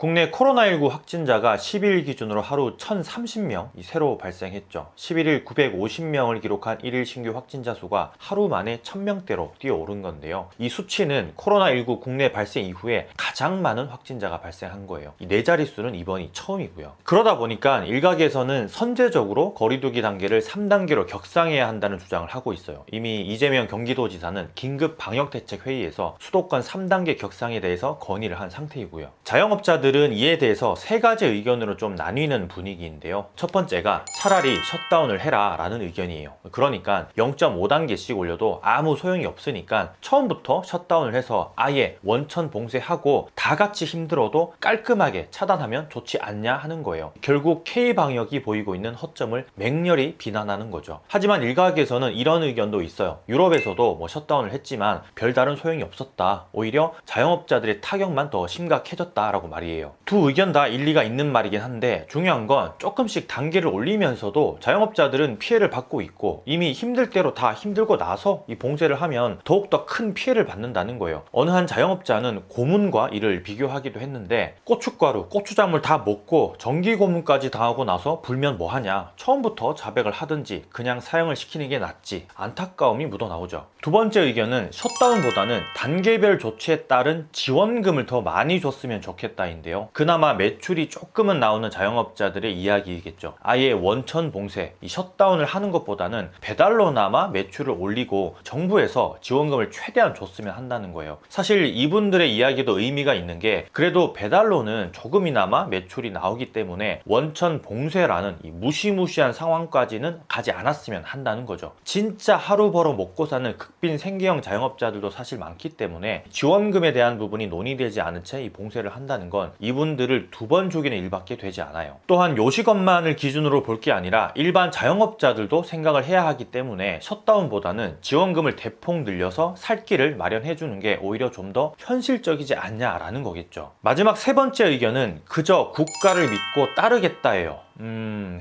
국내 코로나19 확진자가 10일 기준으로 하루 1,030명 새로 발생했죠. 11일 950명을 기록한 1일 신규 확진자 수가 하루 만에 1,000명대로 뛰어오른 건데요. 이 수치는 코로나19 국내 발생 이후에 가장 많은 확진자가 발생한 거예요. 이 네 자릿수는 이번이 처음이고요. 그러다 보니까 일각에서는 선제적으로 거리두기 단계를 3단계로 격상해야 한다는 주장을 하고 있어요. 이미 이재명 경기도지사는 긴급 방역대책회의에서 수도권 3단계 격상에 대해서 건의를 한 상태이고요. 자영업자들은 이에 대해서 세 가지 의견으로 좀 나뉘는 분위기인데요. 첫 번째가 차라리 셧다운을 해라 라는 의견이에요. 그러니까 0.5단계씩 올려도 아무 소용이 없으니까 처음부터 셧다운을 해서 아예 원천 봉쇄하고 다 같이 힘들어도 깔끔하게 차단하면 좋지 않냐 하는 거예요. 결국 K방역이 보이고 있는 허점을 맹렬히 비난하는 거죠. 하지만 일각에서는 이런 의견도 있어요. 유럽에서도 셧다운을 했지만 별다른 소용이 없었다. 오히려 자영업자들의 타격만 더 심각해졌다라고 말이에요. 두 의견 다 일리가 있는 말이긴 한데 중요한 건 조금씩 단계를 올리면서도 자영업자들은 피해를 받고 있고 이미 힘들 대로 다 힘들고 나서 이 봉쇄를 하면 더욱더 큰 피해를 받는다는 거예요. 어느 한 자영업자는 고문과 이를 비교하기도 했는데 고춧가루, 고추장물 다 먹고 전기 고문까지 당하고 나서 불면 뭐하냐. 처음부터 자백을 하든지 그냥 사형을 시키는 게 낫지. 안타까움이 묻어나오죠. 두 번째 의견은 셧다운보다는 단계별 조치에 따른 지원금을 더 많이 줬으면 좋겠다인데요. 그나마 매출이 조금은 나오는 자영업자들의 이야기이겠죠. 아예 원천 봉쇄, 이 셧다운을 하는 것보다는 배달로나마 매출을 올리고 정부에서 지원금을 최대한 줬으면 한다는 거예요. 사실 이분들의 이야기도 의미가 있는 게 그래도 배달로는 조금이나마 매출이 나오기 때문에 원천 봉쇄라는 이 무시무시한 상황까지는 가지 않았으면 한다는 거죠. 진짜 하루 벌어 먹고 사는 극빈 생계형 자영업자들도 사실 많기 때문에 지원금에 대한 부분이 논의되지 않은 채 이 봉쇄를 한다는 건 이분들을 두 번 죽이는 일밖에 되지 않아요. 또한 요식업만을 기준으로 볼 게 아니라 일반 자영업자들도 생각을 해야 하기 때문에 셧다운보다는 지원금을 대폭 늘려서 살 길을 마련해 주는 게 오히려 좀 더 현실적이지 않냐라는 거겠죠. 마지막 세 번째 의견은 그저 국가를 믿고 따르겠다예요.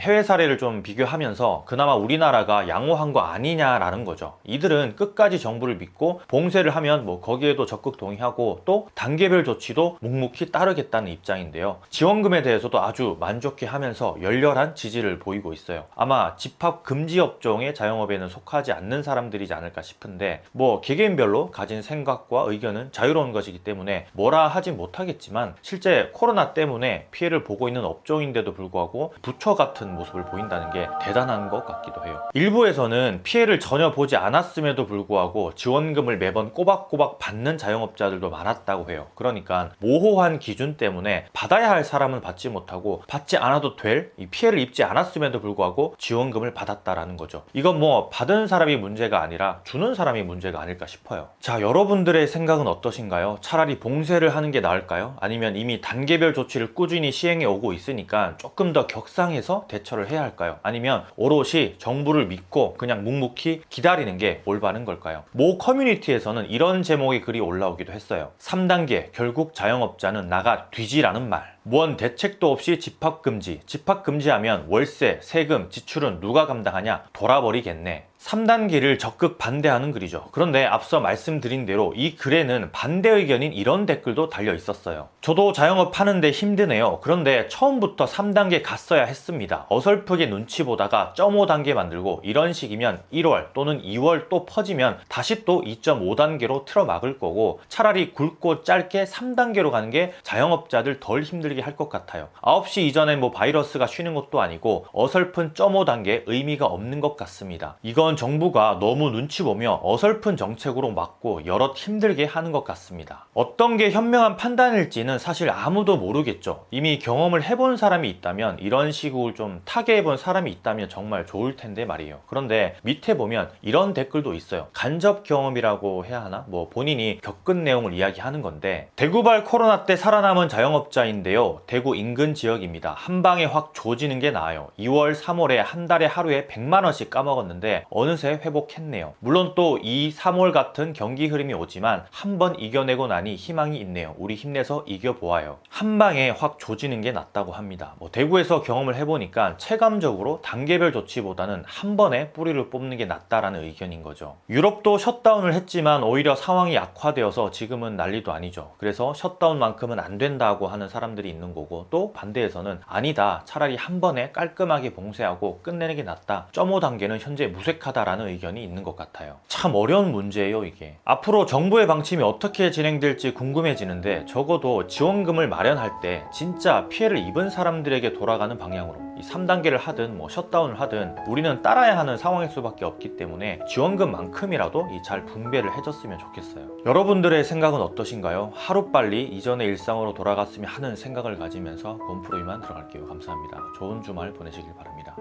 해외 사례를 좀 비교하면서 그나마 우리나라가 양호한 거 아니냐라는 거죠. 이들은 끝까지 정부를 믿고 봉쇄를 하면 거기에도 적극 동의하고 또 단계별 조치도 묵묵히 따르겠다는 입장인데요. 지원금에 대해서도 아주 만족해 하면서 열렬한 지지를 보이고 있어요. 아마 집합 금지 업종의 자영업에는 속하지 않는 사람들이지 않을까 싶은데 개개인별로 가진 생각과 의견은 자유로운 것이기 때문에 뭐라 하진 못하겠지만 실제 코로나 때문에 피해를 보고 있는 업종인데도 불구하고 부처 같은 모습을 보인다는 게 대단한 것 같기도 해요. 일부에서는 피해를 전혀 보지 않았음에도 불구하고 지원금을 매번 꼬박꼬박 받는 자영업자들도 많았다고 해요. 그러니까 모호한 기준 때문에 받아야 할 사람은 받지 못하고 받지 않아도 될 이 피해를 입지 않았음에도 불구하고 지원금을 받았다라는 거죠. 이건 받은 사람이 문제가 아니라 주는 사람이 문제가 아닐까 싶어요. 자, 여러분들의 생각은 어떠신가요? 차라리 봉쇄를 하는 게 나을까요? 아니면 이미 단계별 조치를 꾸준히 시행해 오고 있으니까 조금 더 격상해서 대처를 해야 할까요? 아니면 오롯이 정부를 믿고 그냥 묵묵히 기다리는 게 올바른 걸까요? 모 커뮤니티에서는 이런 제목의 글이 올라오기도 했어요. 3단계 결국 자영업자는 나가 뒤지라는 말. 무언 대책도 없이 집합금지. 집합금지하면 월세, 세금, 지출은 누가 감당하냐? 돌아버리겠네. 3단계를 적극 반대하는 글이죠. 그런데 앞서 말씀드린 대로 이 글에는 반대 의견인 이런 댓글도 달려 있었어요. 저도 자영업 하는데 힘드네요. 그런데 처음부터 3단계 갔어야 했습니다. 어설프게 눈치 보다가 0.5단계 만들고 이런 식이면 1월 또는 2월 또 퍼지면 다시 또 2.5단계로 틀어막을 거고 차라리 굵고 짧게 3단계로 가는 게 자영업자들 덜 힘들게 할 것 같아요. 9시 이전에 바이러스가 쉬는 것도 아니고 어설픈 0.5단계 의미가 없는 것 같습니다. 이건 정부가 너무 눈치 보며 어설픈 정책으로 막고 여럿 힘들게 하는 것 같습니다. 어떤 게 현명한 판단일지는 사실 아무도 모르겠죠. 이미 경험을 해본 사람이 있다면 이런 식으로 좀 타개해본 사람이 있다면 정말 좋을 텐데 말이에요. 그런데 밑에 보면 이런 댓글도 있어요. 간접 경험이라고 해야 하나? 본인이 겪은 내용을 이야기하는 건데 대구발 코로나 때 살아남은 자영업자인데요. 대구 인근 지역입니다. 한 방에 확 조지는 게 나아요. 2월, 3월에 한 달에 하루에 100만 원씩 까먹었는데 어느새 회복했네요. 물론 또 2, 3월 같은 경기 흐름이 오지만 한번 이겨내고 나니 희망이 있네요. 우리 힘내서 이겨보아요. 한 방에 확 조지는 게 낫다고 합니다. 대구에서 경험을 해보니까 체감적으로 단계별 조치보다는 한 번에 뿌리를 뽑는 게 낫다라는 의견인 거죠. 유럽도 셧다운을 했지만 오히려 상황이 악화되어서 지금은 난리도 아니죠. 그래서 셧다운만큼은 안 된다고 하는 사람들이 있는 거고, 또 반대에서는 아니다, 차라리 한 번에 깔끔하게 봉쇄하고 끝내는 게 낫다, 0.5단계는 현재 무색하다라는 의견이 있는 것 같아요. 참 어려운 문제예요 이게. 앞으로 정부의 방침이 어떻게 진행될지 궁금해지는데, 적어도 지원금을 마련할 때 진짜 피해를 입은 사람들에게 돌아가는 방향으로 이 3단계를 하든 셧다운을 하든 우리는 따라야 하는 상황일 수밖에 없기 때문에 지원금만큼이라도 잘 분배를 해줬으면 좋겠어요. 여러분들의 생각은 어떠신가요? 하루빨리 이전의 일상으로 돌아갔으면 하는 생각을 가지면서 곰프로 이만 들어갈게요. 감사합니다. 좋은 주말 보내시길 바랍니다.